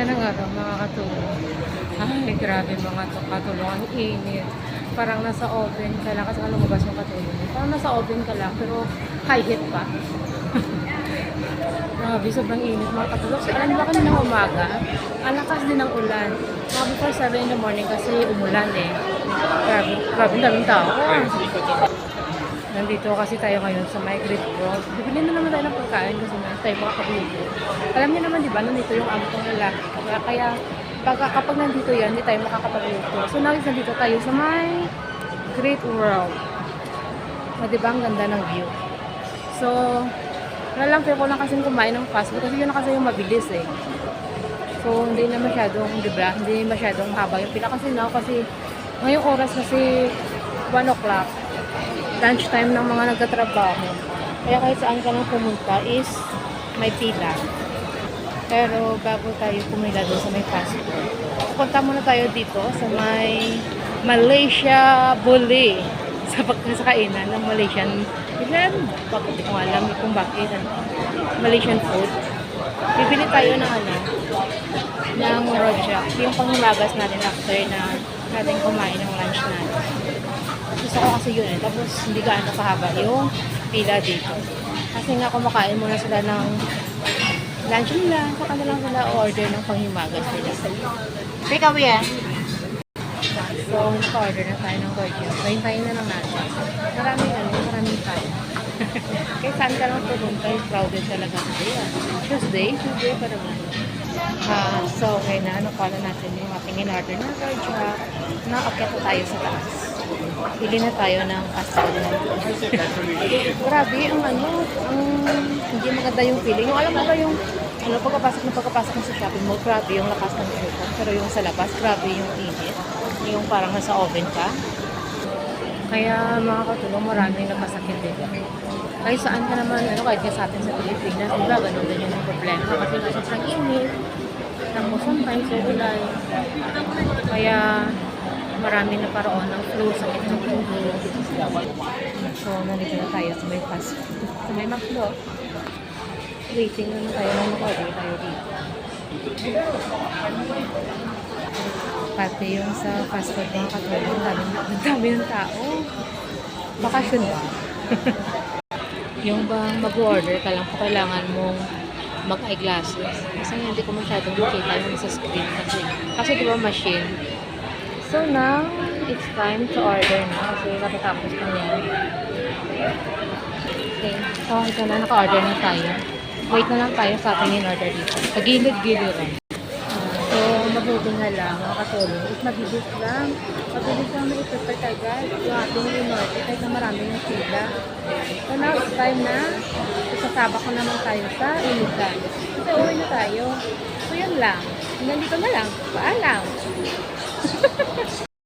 ganda ng araw, mga katulong. Ay, grabe mga katulong. Ang init. Parang nasa oven ka lang. Kasi nga lumabas yung katulong. Parang nasa oven ka lang, pero high heat pa. Grabe, sobrang init mga katulong. So, alam ba kanina ng umaga, ang lakas din ng ulan. Mga before 7 in the morning kasi umulan eh. Grabe, grabe, daming tao. Nandito kasi tayo ngayon sa My Great World. Bibili na naman tayo ng pagkain kasi na tayo makakabili. Alam niyo naman, di ba, nandito yung amo kong lalaki. Kaya kapag nandito yan, hindi tayo makakapagluto. So, nandito tayo sa My Great World. O, di ba, ang ganda ng view. So, feel ko lang kasi kumain ng fast food kasi yun na kasi yung mabilis eh. So, hindi na masyadong, di ba, hindi masyadong haba yung pila kasi now kasi ngayong oras kasi 1 o'clock. Lunch time ng mga nagtatrabaho. Kaya kahit saan ka lang pumunta is may pila. Pero bago tayo pumila doon sa may fast food, pupunta muna tayo dito sa may Malaysia Buli. Sa kainan ng Malaysian. Bakit hindi ko alam kung bakit. Malaysian food. Bibili tayo ng ng rojak. Yung panghimagas natin after na natin kumain ng lunch natin. Gusto ko kasi yun eh. Tapos hindi gaano kahaba yung pila dito. Kasi nga kumakain muna sila ng lunch nila. Saka na lang sila order ng panghimagas nila. Take away eh. So, naka-order na tayo ng gorgeous. Tayin na lang natin. Maraming tayo. Kaya saan ka lang pumunta, crowded talaga today. Tuesday pa naman. So, okay na. Nakuha natin yung ating in-order na gorgeous. Na-akit na tayo sa taas. Pili na tayo ng fast food. Grabe, hindi maganda yung feeling. Yung alam mo ba yung pagkapasok mo sa shopping mall, grabe yung lakas ng aircon. Pero yung sa labas, grabe yung init. Yung parang nasa oven ka. Kaya mga katulong, maraming nagkasakit din. Kahit saan ka naman, kahit nga sa atin sa Pilipinas, diba, ganun din yung problema. Kasi nga sobrang init, tapos sometimes ulan. Kaya marami na paroon ng flu, sakit ng ulo. So, nandito na tayo sa may fast food. Sa may McDo. Waiting na tayo na mag-order tayo dito. Pati yung sa fast food mga katulong, dami ng tao. Bakasyon ba? Yung bang mag-order ka lang, kailangan mong mag-eyeglasses. Kasi hindi ko masyadong makita yung sa screen kasi di ba machine. So now, it's time to order na kasi natatapos na yan. Okay, so ito na, naka-order na tayo. Wait na lang tayo sa ating in-order dito. Pagilid-gilid lang. So, mabuti nga lang, mga katulong. Is mabilis lang. Mabilis lang na i-prepare agad yung ating in-order kahit na marami yung sila. So now, it's time na isasabak ko naman tayo sa initan. Kasi uwi na tayo. So, yun lang. Nandito na lang. Paalam.